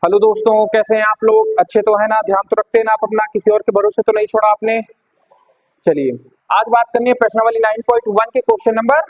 Hello दोस्तों, कैसे हैं आप लोग? अच्छे तो है ना? ध्यान तो रखते हैं ना आप अपना? किसी और के भरोसे तो नहीं छोड़ा आपने? चलिए, आज बात करनी है प्रश्नावली 9.1 के क्वेश्चन नंबर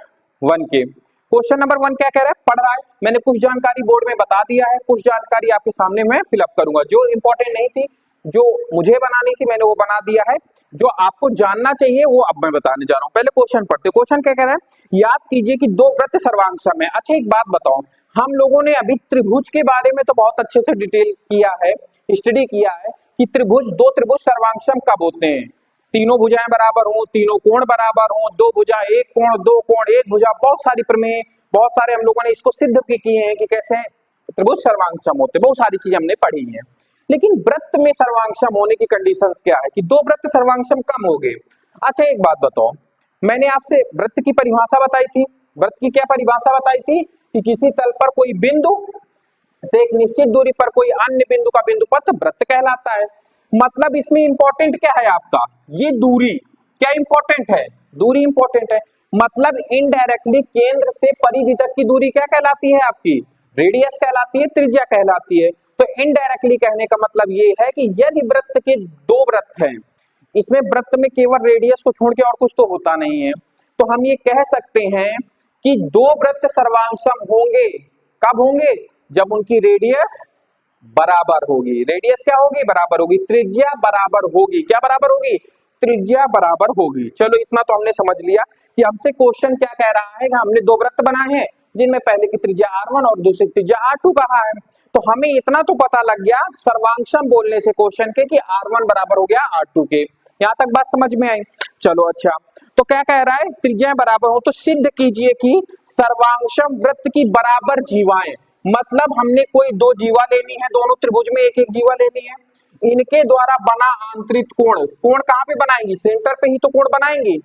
1 के। क्वेश्चन नंबर 1 क्या कह रहा है? पढ़ रहा है। मैंने कुछ जानकारी बोर्ड में बता दिया है, कुछ जानकारी आपके सामने मैं फिलअप करूंगा। जो इंपॉर्टेंट नहीं थी, जो मुझे बनानी थी, मैंने वो बना दिया है। जो आपको जानना चाहिए वो अब मैं बताने जा रहा हूं। पहले क्वेश्चन पढ़ते। क्वेश्चन क्या कह रहा है? याद कीजिए कि दो वृत्त सर्वांगसम है। अच्छा, एक बात बताओ, हम लोगों ने अभी त्रिभुज के बारे में तो बहुत अच्छे से डिटेल किया है, स्टडी किया है कि दो त्रिभुज सर्वांगसम कब होते हैं। तीनों भुजाएं बराबर हो, तीनों कोण बराबर हो, दो भुजा एक कोण, दो कोण एक भुजा, बहुत सारी प्रमेय, बहुत सारे हम लोगों ने इसको सिद्ध भी किए हैं कि कैसे त्रिभुज सर्वांगसम होते। बहुत सारी चीजें हमने पढ़ी है। लेकिन वृत्त में सर्वांगसम होने की कंडीशंस क्या है कि दो वृत्त सर्वांगसम कम हो गए। अच्छा, एक बात बताओ, मैंने आपसे वृत्त की परिभाषा बताई थी। वृत्त की क्या परिभाषा बताई थी कि किसी तल पर कोई बिंदु से एक निश्चित दूरी पर कोई अन्य बिंदु का बिंदुपथ वृत्त कहलाता है। मतलब इसमें इंपॉर्टेंट क्या है आपका? ये दूरी क्या इंपॉर्टेंट है? दूरी इंपॉर्टेंट है। मतलब इनडायरेक्टली केंद्र से परिधि तक की दूरी क्या कहलाती है आपकी? रेडियस कहलाती है, त्रिज्या कहलाती है। तो इनडायरेक्टली कहने का मतलब ये है कि यदि वृत्त के दो वृत्त हैं, इसमें वृत्त में केवल रेडियस को छोड़ के और कुछ तो होता नहीं है, तो हम ये कह सकते हैं कि दो वृत्त सर्वांगसम होंगे। कब होंगे? जब उनकी रेडियस बराबर होगी। रेडियस क्या होगी? बराबर होगी। त्रिज्या बराबर होगी। क्या बराबर होगी? त्रिज्या बराबर होगी। चलो, इतना तो हमने समझ लिया कि हमसे क्वेश्चन क्या कह रहा है कि हमने दो वृत्त बनाए हैं जिनमें पहले की त्रिज्या R1 और दूसरी त्रिज्या R2 कहा है। तो हमें इतना तो पता लग गया सर्वांगसम बोलने से क्वेश्चन के कि R1 बराबर हो गया R2 के। यहां तक बात समझ में आई? चलो, अच्छा, तो क्या कह रहा है? त्रिज्या बराबर हो तो सिद्ध कीजिए कि सर्वांगसम वृत्त की बराबर जीवाएं। मतलब हमने कोई दो जीवा लेनी है, दोनों त्रिभुज में एक एक जीवा लेनी है। इनके द्वारा बना आंतरिक कोण, कोण कहां पे बनाएंगी? सेंटर पे ही तो कोण बनाएंगी।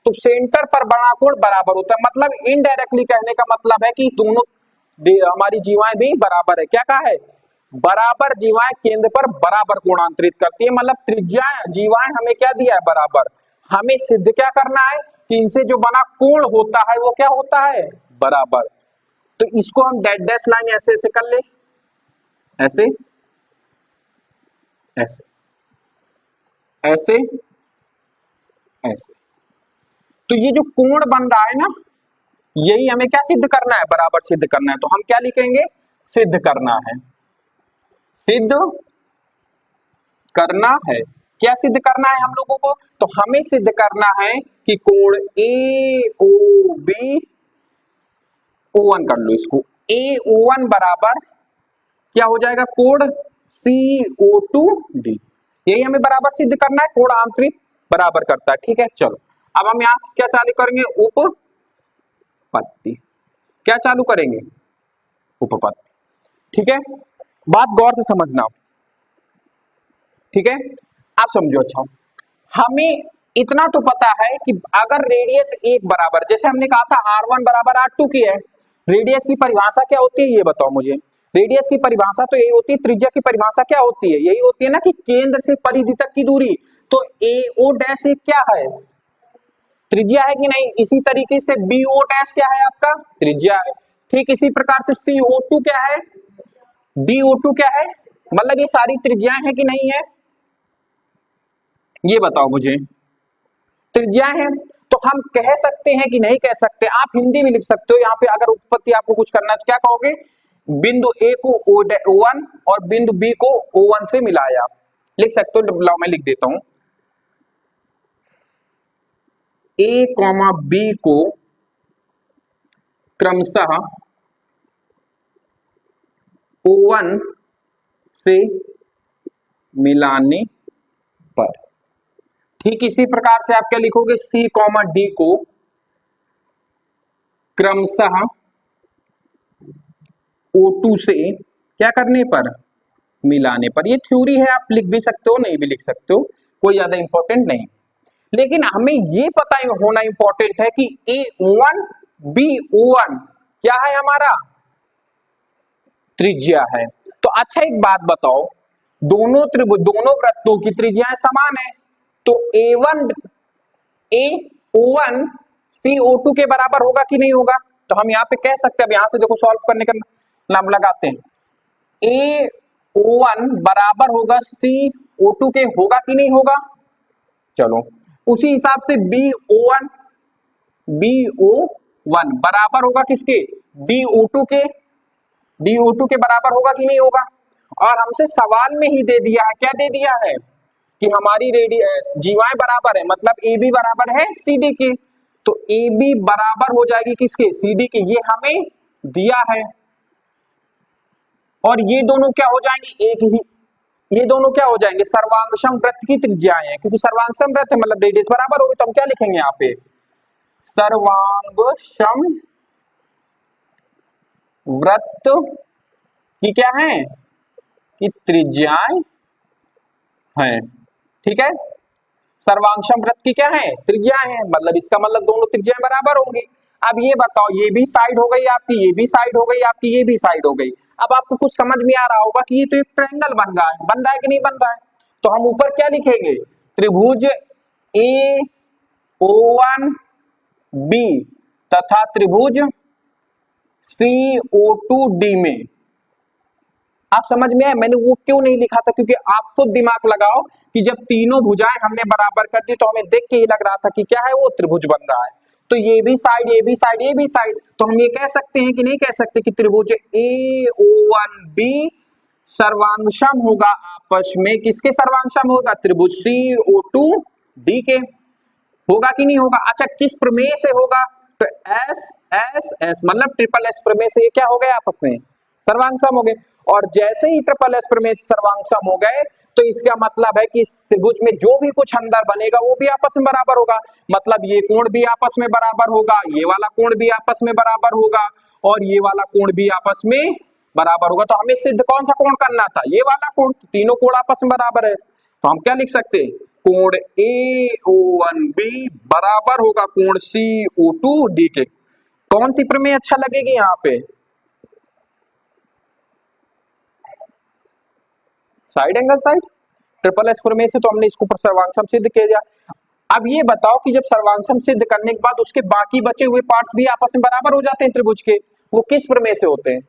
तो सेंटर पर बना कोण बराबर होता है। मतलब इनडायरेक्टली कहने का मतलब है कि दोनों हमारी जीवाएं भी बराबर है। क्या कहा है? बराबर जीवाएं केंद्र पर बराबर कोणांतरित करती है। मतलब त्रिज्या जीवाएं हमें क्या दिया है? बराबर। हमें सिद्ध क्या करना है कि इनसे जो बना कोण होता है वो क्या होता है? बराबर। तो इसको हम डैश डैश लाइन ऐसे ऐसे कर ले, ऐसे ऐसे ऐसे ऐसे। तो ये जो कोण बन रहा है ना, यही हमें क्या सिद्ध करना है? बराबर सिद्ध करना है। तो हम क्या लिखेंगे? सिद्ध करना है। सिद्ध करना है। क्या सिद्ध करना है हम लोगों को? तो हमें सिद्ध करना है कि कोण AOB O1 कर लो इसको। AO1 बराबर क्या हो जाएगा? कोण CO2D। यही हमें बराबर सिद्ध करना है। कोण आंतरिक बराबर करता है। ठीक है, चलो, अब हम यहां से क्या चालू करेंगे? उपपत्ति। क्या चालू करेंगे? उपपत्ति। ठीक है, बात गौर से समझना। ठीक है, आप समझो। अच्छा, हमें इतना तो पता है कि अगर रेडियस एक बराबर, जैसे हमने कहा था R1 बराबर R2 की है, रेडियस की परिभाषा क्या होती है ये बताओ मुझे। रेडियस की परिभाषा तो यही होती है। त्रिज्या की परिभाषा क्या होती है? यही होती है ना कि केंद्र से परिधि तक की दूरी। तो AO डैश एक क्या है? त्रिज्या है कि नहीं? इसी तरीके से BO डैश क्या है आपका? त्रिज्या है। ठीक इसी प्रकार से CO2 क्या है? DO2 क्या है? मतलब ये सारी त्रिज्याएं हैं कि नहीं है? ये बताओ मुझे। त्रिज्या है। तो हम कह सकते हैं कि नहीं कह सकते? आप हिंदी में लिख सकते हो। यहाँ पे अगर उत्पत्ति आपको कुछ करना है तो क्या कहोगे? बिंदु A को O1 और बिंदु B को O1 से मिलाया। लिख सकते हो। लाओ मैं लिख देता हूं। A, B को क्रमशः O1 से मिलाने पर, ठीक इसी प्रकार से आप क्या लिखोगे? C, D को क्रमशः O2 से क्या करने पर? मिलाने पर। ये थ्योरी है, आप लिख भी सकते हो, नहीं भी लिख सकते हो, कोई ज्यादा इंपॉर्टेंट नहीं। लेकिन हमें ये पता होना इंपॉर्टेंट है कि A1 BO1 क्या है? हमारा त्रिज्या है। तो अच्छा, एक बात बताओ, दोनों त्रिभुज, दोनों वृत्तों की त्रिज्याएं समान है। तो AO1 CO2 के बराबर होगा कि नहीं होगा? तो हम यहां पे कह सकते हैं। अब यहां से देखो, सॉल्व करने का नाम लगाते हैं। O1 बराबर होगा CO2 के, होगा कि नहीं होगा? चलो उसी हिसाब से BO1 बराबर होगा किसके? DO2 के। DO2 के बराबर होगा कि नहीं होगा? और हमसे सवाल में ही दे दिया है, क्या दे दिया है कि हमारी जीवाएं बराबर है, मतलब AB बराबर है CD के, तो AB बराबर हो जाएगी किसके? CD के। ये हमें दिया है। और ये दोनों क्या हो जाएंगे? एक ही, ये दोनों क्या हो जाएंगे? सर्वांगसम वृत्त की त्रिज्याएं हैं, क्योंकि सर्वांगसम वृत्त है मतलब रेडियस बराबर होगी, तो हम क्या लिखेंगे यहाँ पे? सर्वांगसम वृत्त की क्या है? कि त्रिज्याएं हैं। ठीक है, सर्वांगसम वृत्त की क्या है? त्रिज्याएं हैं, मतलब इसका मतलब दोनों त्रिज्याएं बराबर होंगी। अब ये बताओ, ये भी साइड हो गई आपकी, ये भी साइड हो गई आपकी, ये भी साइड हो गई। अब आपको कुछ समझ में आ रहा होगा कि ये तो एक ट्रायंगल बन रहा है, बन रहा है कि नहीं बन रहा है? तो हम ऊपर क्या लिखेंगे? त्रिभुज AO1B तथा त्रिभुज CO2D में, आप समझ में आए मैंने वो क्यों नहीं लिखा था? क्योंकि आप खुद दिमाग लगाओ कि जब तीनों भुजाएं हमने बराबर कर दी तो हमें देख के ही लग रहा था कि क्या है, वो त्रिभुज बन रहा है। तो ये भी साइड, ये भी साइड, ये भी साइड, तो हम ये कह सकते हैं कि नहीं कह सकते कि त्रिभुज AO1B सर्वांगसम होगा आपस में, किसके सर्वांगसम होगा? त्रिभुज CO2D के। होगा कि नहीं होगा? अच्छा, किस प्रमेय से होगा? तो एस एस एस मतलब ट्रिपल एस प्रमेय से ये क्या हो गए? आपस में सर्वांगसम हो गए। और जैसे ही ट्रिपल एस प्रमेय से सर्वांगसम हो गए तो इसका मतलब है कि इस त्रिभुज में जो भी कुछ अंदर बनेगा वो भी आपस में बराबर होगा, मतलब ये कोण भी आपस में बराबर होगा, ये वाला कोण भी आपस में बराबर होगा, और ये वाला कोण भी आपस में बराबर होगा। तो हमें सिद्ध कौन सा कोण करना था? ये वाला कोण। तीनों कोण आपस में बराबर है, तो हम क्या लिख सकते हैं? कोण AO1B बराबर होगा कोण CO2D के। कौन सी प्रमेय अच्छा लगेगी यहाँ पे? Side angle side, triple S प्रमेय से तो हमने इसको सर्वांगसम सिद्ध किया दिया। अब ये बताओ कि जब सर्वांगसम सिद्ध करने के बाद उसके बाकी बचे हुए पार्ट्स भी आपस में बराबर हो जाते हैं त्रिभुज के, वो किस प्रमेय से होते हैं?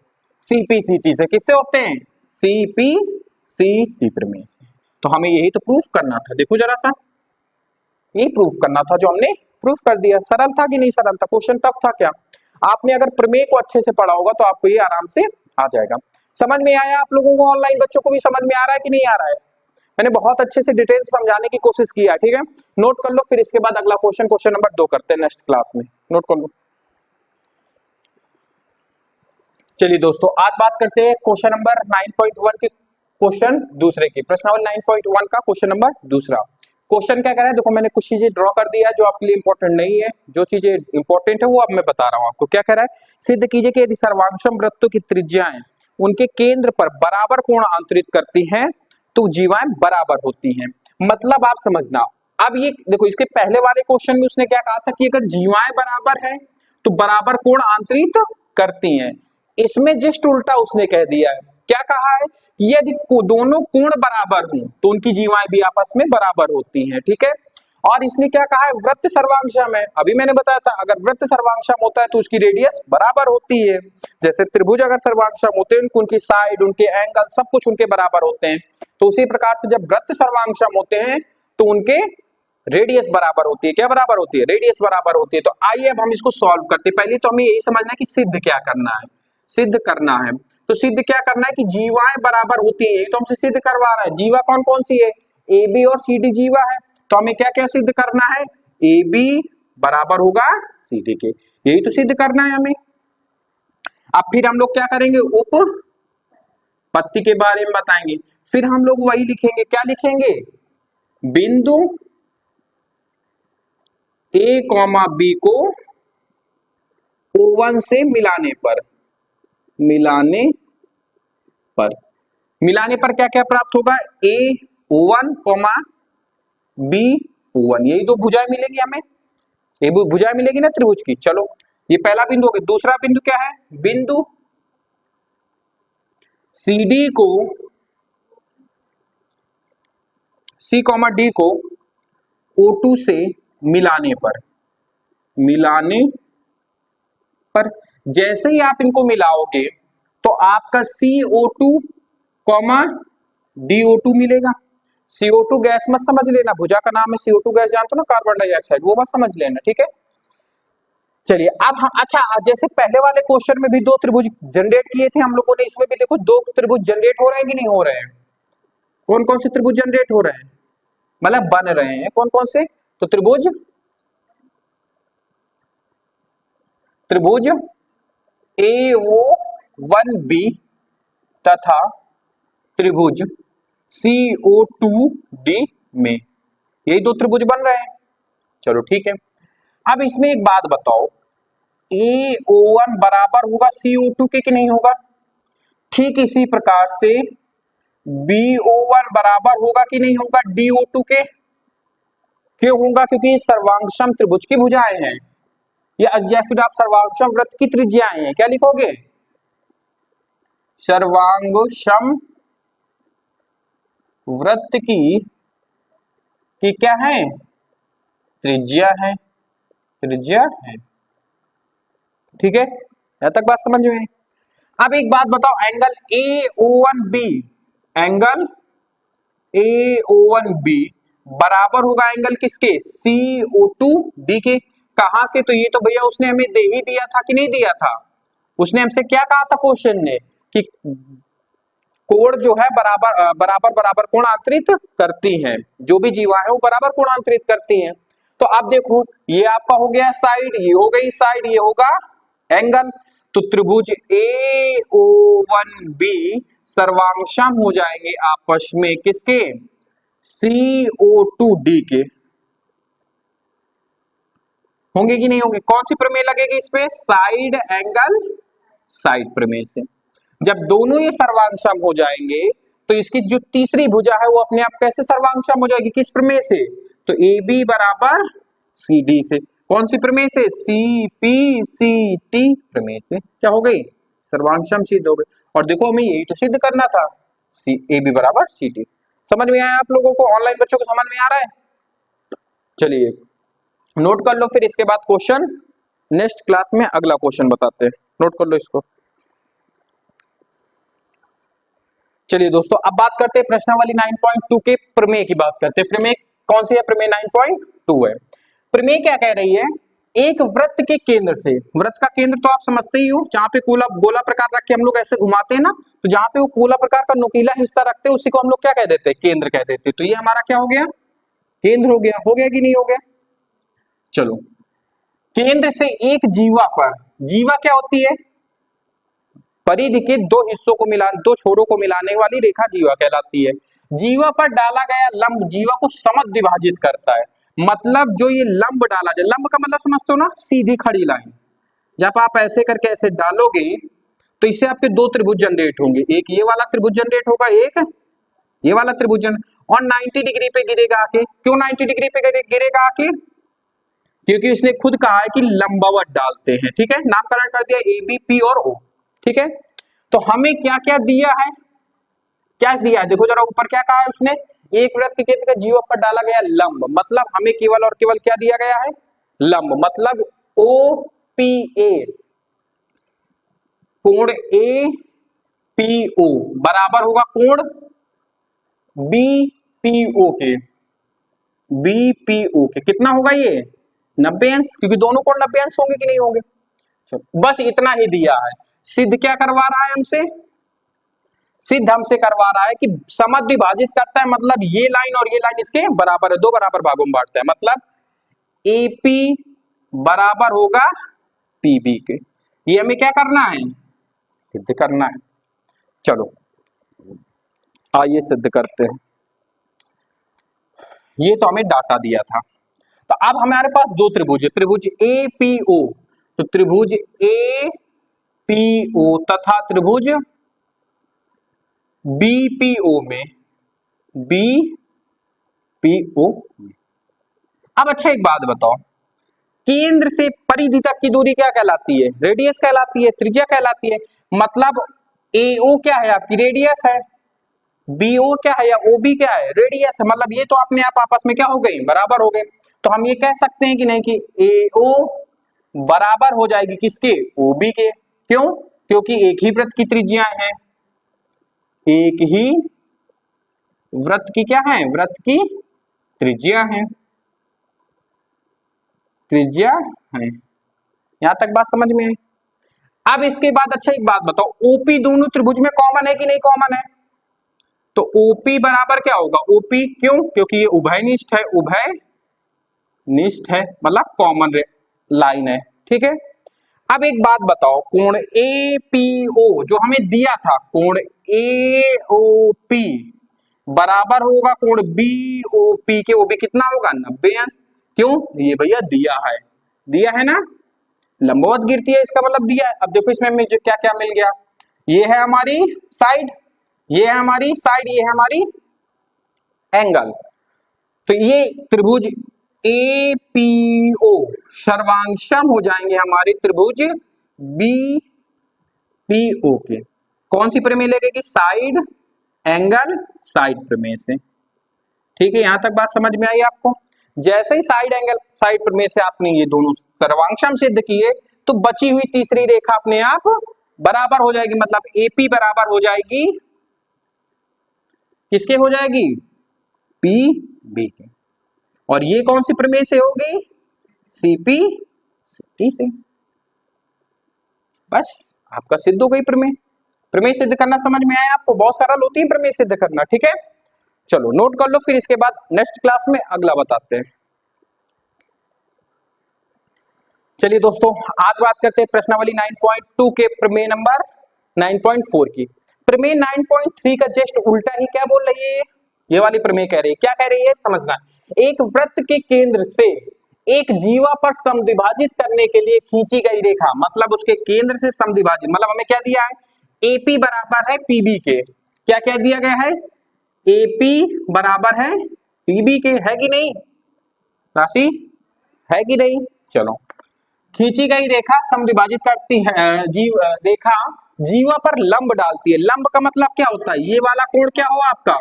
CP/CT से। किससे होते हैं? CP/CT प्रमेय से। तो हमें यही तो प्रूफ करना था। देखो जरा सा, यही प्रूफ करना था जो हमने प्रूफ कर दिया। सरल था कि नहीं सरल था? क्वेश्चन टफ था क्या? आपने अगर प्रमेय को अच्छे से पढ़ा होगा तो आपको ये आराम से आ जाएगा। समझ में आया आप लोगों को? ऑनलाइन बच्चों को भी समझ में आ रहा है कि नहीं आ रहा है? मैंने बहुत अच्छे से डिटेल समझाने की कोशिश की है, ठीक है? नोट कर लो, फिर इसके बाद अगला क्वेश्चन, क्वेश्चन नंबर 2 करते हैं नेक्स्ट क्लास में। नोट कर लो। चलिए दोस्तों, आज बात करते हैं क्वेश्चन नंबर 9.1 के, क्वेश्चन दूसरे की, प्रश्नावली 9.1 का क्वेश्चन नंबर दूसरा। क्वेश्चन क्या कह रहा है? देखो मैंने कुछ चीजें ड्रॉ कर दिया है जो आपके लिए इंपॉर्टेंट नहीं है, जो चीजें इंपॉर्टेंट है वो अब मैं बता रहा हूं आपको। क्या कह रहा है? सिद्ध कीजिए कि यदि सर्वांगसम वृत्तों की त्रिज्याएं उनके केंद्र पर बराबर कोण अंतरित करती हैं तो जीवाएं बराबर होती हैं। मतलब आप समझना, अब ये देखो, इसके पहले वाले क्वेश्चन में उसने क्या कहा था कि अगर जीवाएं बराबर है तो बराबर कोण अंतरित करती हैं। इसमें जस्ट उल्टा उसने कह दिया है। क्या कहा है? यदि दोनों कोण बराबर हों तो उनकी जीवाएं भी आपस में बराबर होती हैं, ठीक है? और इसने क्या कहा है? वृत्त सर्वांगसम है। अभी मैंने बताया था अगर वृत्त सर्वांगसम होता है तो उसकी रेडियस बराबर होती है। जैसे त्रिभुज अगर सर्वांगसम होते हैं, उनकी साइड, उनके एंगल, सब कुछ उनके बराबर होते हैं, तो उसी प्रकार से जब वृत्त सर्वांगसम होते हैं तो उनके रेडियस बराबर होती है। क्या बराबर होती है? रेडियस बराबर होती है। तो आइए अब हम इसको सॉल्व करते हैं। पहले तो हमें यही समझना है कि सिद्ध क्या करना है। सिद्ध करना है तो सिद्ध क्या करना है कि जीवाएं बराबर होती है, तो हमसे सिद्ध करवा रहा है। जीवा कौन कौन सी है? AB और CD जीवा है। तो हमें क्या क्या सिद्ध करना है? AB बराबर होगा CD के, यही तो सिद्ध करना है हमें। अब फिर हम लोग क्या करेंगे? उपपत्ति के बारे में बताएंगे। फिर हम लोग वही लिखेंगे, क्या लिखेंगे? बिंदु A, B को O1 से मिलाने पर क्या क्या प्राप्त होगा? AO1, BO1, यही दो भुजाएं मिलेंगी हमें, ये भुजाएं मिलेगी ना त्रिभुज की। चलो ये पहला बिंदु हो गया। दूसरा बिंदु क्या है? बिंदु CD को C, D को O2 से मिलाने पर जैसे ही आप इनको मिलाओगे तो आपका CO2 कॉमा DO2 मिलेगा। CO2 गैस मत समझ लेना, भुजा का नाम है CO2 गैस, जानते हो ना, कार्बन डाइऑक्साइड, वो मत समझ लेना, ठीक है। चलिए अब हम, अच्छा जैसे पहले वाले क्वेश्चन में भी दो त्रिभुज जनरेट किए थे हम लोगों ने, इसमें भी देखो दो त्रिभुज जनरेट हो रहे हैं कि नहीं हो रहे हैं। कौन कौन से त्रिभुज जनरेट हो रहे हैं, मतलब बन रहे हैं, कौन कौन से, तो त्रिभुज AO1B तथा त्रिभुज CO2D में, यही दो त्रिभुज बन रहे हैं। चलो ठीक है, अब इसमें एक बात बताओ, AO1 बराबर होगा CO2 के कि नहीं होगा, ठीक इसी प्रकार से BO1 बराबर होगा कि नहीं होगा DO2 के, क्यों होगा, क्योंकि ये सर्वांगसम त्रिभुज की भुजाएं हैं, या फिर आप सर्वांगसम वृत्त की त्रिज्याएं हैं, क्या लिखोगे, सर्वांगसम वृत्त की क्या है, त्रिज्या है, त्रिज्या है, ठीक है, यहां तक बात समझ में। अब एक बात बताओ, एंगल AO1B, एंगल AO1B बराबर होगा एंगल किसके, CO2D के, कहां से, तो ये तो भैया उसने हमें दे ही दिया था कि नहीं दिया था, उसने हमसे क्या कहा था क्वेश्चन ने, कि कोण जो है बराबर बराबर बराबर कोण अंतरित करती हैं, जो भी जीवा है वो बराबर कोण अंतरित करती हैं। तो अब देखो ये आपका हो गया साइड, ये हो गई साइड, ये होगा एंगल, तो त्रिभुज AO1B सर्वांगसम हो जाएंगे आपस में किसके, CO2D के, होंगे कि नहीं होंगे, कौन सी प्रमेय लगेगी इस पे, साइड एंगल साइड प्रमेय से। जब दोनों ये सर्वांगसम हो जाएंगे तो इसकी जो तीसरी भुजा है वो अपने आप कैसे सर्वांगसम हो जाएगी, किस प्रमेय से, तो AB बराबर CD से, कौन सी प्रमेय से, CPCT प्रमेय से, क्या हो गई, सर्वांगसम सिद्ध हो गई। और देखो हमें यही तो सिद्ध करना था, AB बराबर CD। समझ में आया आप लोगों को, ऑनलाइन बच्चों को समझ में आ रहा है, चलिए नोट कर लो, फिर इसके बाद क्वेश्चन नेक्स्ट क्लास में अगला क्वेश्चन बताते हैं, नोट कर लो इसको। चलिए दोस्तों अब बात करते हैं प्रश्नावली 9.2 के प्रमेय की बात करते हैं। प्रमेय कौन सी है, प्रमेय 9.2 है। प्रमेय क्या कह रही है, एक वृत्त के केंद्र से, वृत्त का केंद्र तो आप समझते ही हो, जहां पे गोला प्रकार रख के हम लोग ऐसे घुमाते हैं ना, तो जहां पे वो गोला प्रकार का नुकीला हिस्सा रखते हैं उसी को हम लोग क्या कह देते हैं, केंद्र कह देते हैं। तो ये हमारा क्या हो गया, केंद्र हो गया कि नहीं हो गया। चलो केंद्र से एक जीवा पर, जीवा क्या होती है, परिधि के दो हिस्सों को मिला, दो छोरों को मिलाने वाली रेखा जीवा कहलाती है। जीवा पर डाला गया लंब जीवा को समद्विभाजित करता है, मतलब जो ये लंब डाला जाए, लंब का मतलब समझते हो ना, सीधी खड़ी लाइन, जब आप ऐसे करके ऐसे डालोगे तो इससे आपके दो त्रिभुज जनरेट होंगे, एक ये वाला त्रिभुज जनरेट होगा, एक ये वाला त्रिभुज, और 90 डिग्री पे गिरेगा आके। क्यों 90 डिग्री पे गिरेगा आके, क्योंकि इसने खुद कहा है कि लंबवत डालते हैं, ठीक है, नामकरण कर दिया AB P और O, ठीक है। तो हमें क्या क्या दिया है, क्या दिया है, देखो जरा ऊपर क्या कहा है उसने, एक वृत्त के केंद्र के जीवा पर डाला गया लंब, मतलब हमें केवल और केवल क्या दिया गया है, लंब, मतलब OPA, कोण APO बराबर होगा कोण BPO के, BPO के कितना होगा ये 90 अंश, क्योंकि दोनों कोण 90 अंश होंगे कि नहीं होंगे। बस इतना ही दिया है। सिद्ध क्या करवा रहा है हमसे, सिद्ध हमसे करवा रहा है कि समद्विभाजित करता है, मतलब ये लाइन और ये लाइन इसके बराबर है, दो बराबर भागों में बांटता है, मतलब AP बराबर होगा PB के। ये हमें क्या करना है, सिद्ध करना है। चलो आइए सिद्ध करते हैं, ये तो हमें डाटा दिया था। तो अब हमारे पास दो त्रिभुज है, त्रिभुज APO, तो त्रिभुज APO तथा त्रिभुज BPO में, BPO में। अब अच्छा एक बात बताओ, केंद्र से परिधि तक की दूरी क्या कहलाती है, रेडियस कहलाती है, त्रिज्या कहलाती है, मतलब AO क्या है आपकी रेडियस है, BO क्या है या OB क्या है, रेडियस है, मतलब ये तो अपने आप आपस में क्या हो गए, बराबर हो गए। तो हम ये कह सकते हैं कि नहीं कि AO बराबर हो जाएगी किसके, OB के, क्यों, क्योंकि एक ही वृत्त की त्रिज्याएं हैं, एक ही वृत्त की क्या है, वृत्त की त्रिज्या है, त्रिज्या है। यहां तक बात समझ में आई। अब इसके बाद अच्छा एक बात बताओ, ओपी दोनों त्रिभुज में कॉमन है कि नहीं कॉमन है? तो ओपी बराबर क्या होगा, ओपी क्यों, क्योंकि ये उभयनिष्ठ है, उभयनिष्ठ है मतलब कॉमन लाइन है, ठीक है। अब एक बात बताओ, कोण एपीओ जो हमें दिया था, कोण एओपी बराबर होगा कोण बीओपी के, वो भी कितना होगा 90 अंश। क्यों, ये भैया दिया है ना, लंबवत गिरती है इसका मतलब दिया है। अब देखो इसमें मुझे क्या क्या मिल गया, ये है हमारी साइड, ये है हमारी साइड, ये है हमारी एंगल। तो ये त्रिभुज एपीओ सर्वांगसम हो जाएंगे हमारे त्रिभुज बीपीओ के। कौन सी प्रमेय लगेगी, साइड एंगल साइड प्रमेय से, ठीक है। यहां तक बात समझ में आई आपको। जैसे ही साइड एंगल साइड प्रमेय से आपने ये दोनों सर्वांगसम सिद्ध किए, तो बची हुई तीसरी रेखा अपने आप बराबर हो जाएगी, मतलब एपी बराबर हो जाएगी किसके, हो जाएगी पी बी के। और ये कौन सी प्रमेय से होगी, सीपी सी से। बस आपका सिद्ध हो गई प्रमेय। प्रमेय सिद्ध करना समझ में आया आपको, बहुत सरल होती है प्रमेय सिद्ध करना, ठीक है। चलो नोट कर लो, फिर इसके बाद नेक्स्ट क्लास में अगला बताते हैं। चलिए दोस्तों, आज बात करते हैं प्रश्नावली 9.2 के प्रमेय नंबर 9.4 की। प्रमेय 9.3 का जस्ट उल्टा ही क्या बोल रही है, ये वाली प्रमेय कह रही है, क्या कह रही है समझना। एक वृत्त के केंद्र से एक जीवा पर समद्विभाजित करने के लिए खींची गई रेखा, मतलब उसके केंद्र से समद्विभाजित, मतलब हमें क्या दिया है, एपी बराबर है पीबी के। क्या क्या दिया गया है, एपी बराबर है पीबी के, है कि नहीं राशि, है कि नहीं। चलो, खींची गई रेखा समद्विभाजित करती है, रेखा जीवा पर लंब डालती है। लंब का मतलब क्या होता है, ये वाला कोण क्या हो आपका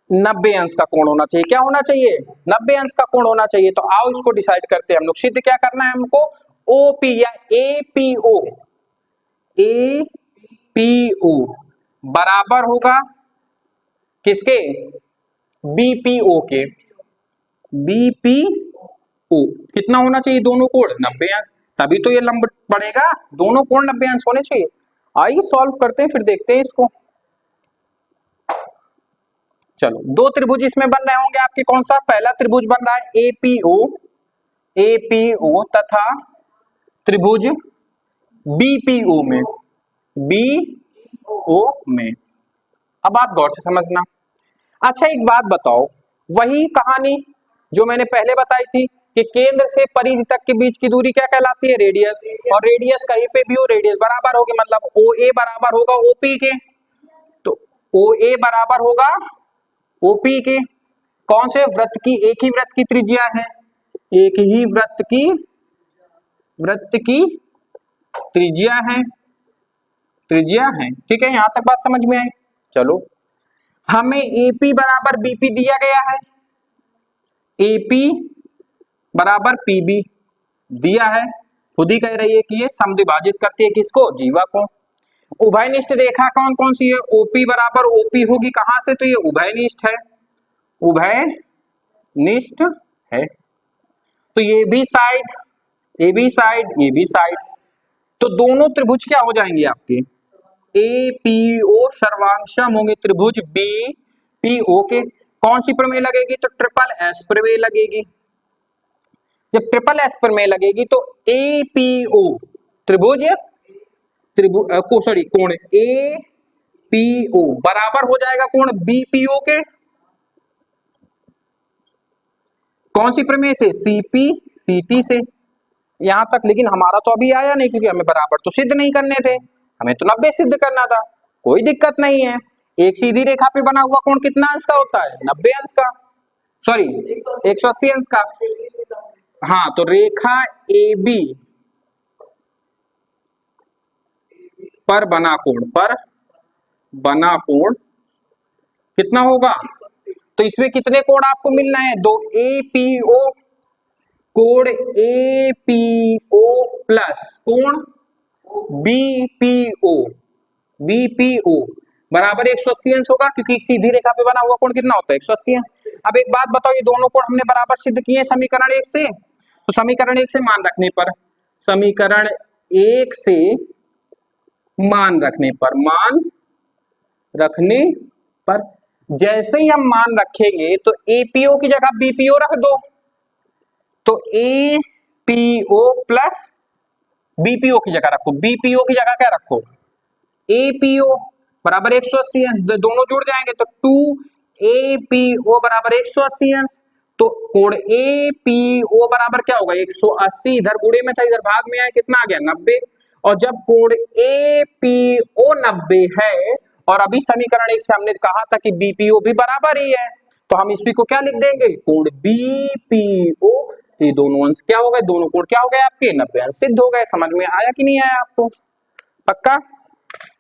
90 अंश का कोण होना चाहिए। क्या होना चाहिए, 90 अंश का कोण होना चाहिए। तो आओ इसको डिसाइड करते हैं हम लोग। सिद्ध क्या करना है हमको, ओपी या एपीओ, एपीओ बराबर होगा किसके, बीपीओ के। बीपीओ कितना होना चाहिए, दोनों कोण 90 अंश, तभी तो ये लंब पड़ेगा, दोनों कोण 90 अंश होने चाहिए। आइए सॉल्व करते हैं, फिर देखते हैं इसको। चलो, दो त्रिभुज इसमें बन रहे होंगे आपके, कौन सा, पहला त्रिभुज बन रहा है एपीओ, एपीओ तथा त्रिभुज बीपीओ में, बीओ में। अब आप गौर से समझना। अच्छा एक बात बताओ, वही कहानी जो मैंने पहले बताई थी कि केंद्र से परिधि तक के बीच की दूरी क्या कहलाती है, रेडियस। और रेडियस कहीं पे भी हो, रेडियस बराबर होगी, मतलब ओ ए बराबर होगा ओपी के। तो ओ ए बराबर होगा ओपी के, कौन से वृत्त की, एक ही वृत्त की त्रिज्या है, एक ही वृत्त की त्रिज्या है, त्रिज्या है, ठीक है। यहां तक बात समझ में आई। चलो, हमें एपी बराबर बीपी दिया गया है, एपी बराबर पीबी दिया है, खुद ही कह रही है कि ये समद्विभाजित करती है किसको, जीवा को। उभयनिष्ठ रेखा कौन कौन सी है, ओपी बराबर ओपी होगी, कहां से, तो ये उभयनिष्ठ है, उभयनिष्ठ है। तो ये भी साइड, ये भी साइड, ये भी साइड, तो दोनों त्रिभुज क्या हो जाएंगे आपके, एपीओ सर्वांगसम होंगे त्रिभुज बीपीओ के। कौन सी प्रमेय लगेगी, तो ट्रिपल एस प्रमेय लगेगी। जब ट्रिपल एस प्रमेय लगेगी तो एपीओ त्रिभुज को सॉरी कोण एपीओ बराबर हो जाएगा कोण बीपीओ के, कौन सी प्रमेय से, सीपी सीटी से। यहां तक लेकिन हमारा तो अभी आया नहीं, क्योंकि हमें बराबर तो सिद्ध नहीं करने थे, हमें तो 90 सिद्ध करना था। कोई दिक्कत नहीं है, एक सीधी रेखा पे बना हुआ कोण कितना अंश का होता है, 90 अंश का, सॉरी 180 अंश का। हाँ, तो रेखा ए बी पर बना कोण कितना होगा, तो इसमें कितने कोण आपको मिलना है, दो, एपीओ कोण एपीओ प्लस कोण बीपीओ, बीपीओ बराबर 180 अंश होगा, क्योंकि एक सीधी रेखा पे बना हुआ कोण कितना होता है 180 अंश। अब एक बात बताओ, ये दोनों कोण हमने बराबर सिद्ध किए समीकरण 1 से, तो समीकरण 1 से मान रखने पर, समीकरण 1 से मान रखने पर जैसे ही हम मान रखेंगे तो एपीओ की जगह बीपीओ रख दो, तो एपीओ प्लस बीपीओ की जगह रखो, बीपीओ की जगह क्या रखो एपीओ बराबर 180 अंश, दोनों जुड़ जाएंगे तो 2 एपीओ बराबर 180 अंश। तो कोण एपीओ बराबर क्या होगा 180, इधर गुणे में था इधर भाग में आया, कितना आ गया 90। और जब कोण एपीओ 90 है और अभी समीकरण 1 से हमने कहा था कि बीपीओ भी बराबर ही है, तो हम इसी को क्या लिख देंगे कोण बीपीओ। ये दोनों अंश क्या हो गए, दोनों कोण क्या हो गए आपके 90 अंश सिद्ध हो गए। समझ में आया कि नहीं आया आपको, पक्का?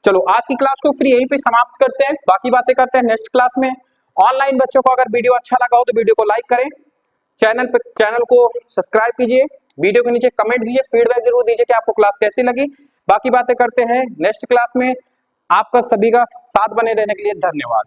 चलो आज की क्लास को फिर यहीं पे समाप्त करते हैं, बाकी बातें करते हैं नेक्स्ट क्लास में। ऑनलाइन बच्चों को अगर वीडियो अच्छा लगा हो तो वीडियो को लाइक करें, चैनल को सब्सक्राइब कीजिए, वीडियो के नीचे कमेंट दीजिए, फीडबैक जरूर दीजिए कि आपको क्लास कैसी लगी। बाकी बातें करते हैं नेक्स्ट क्लास में। आपका सभी का साथ बने रहने के लिए धन्यवाद।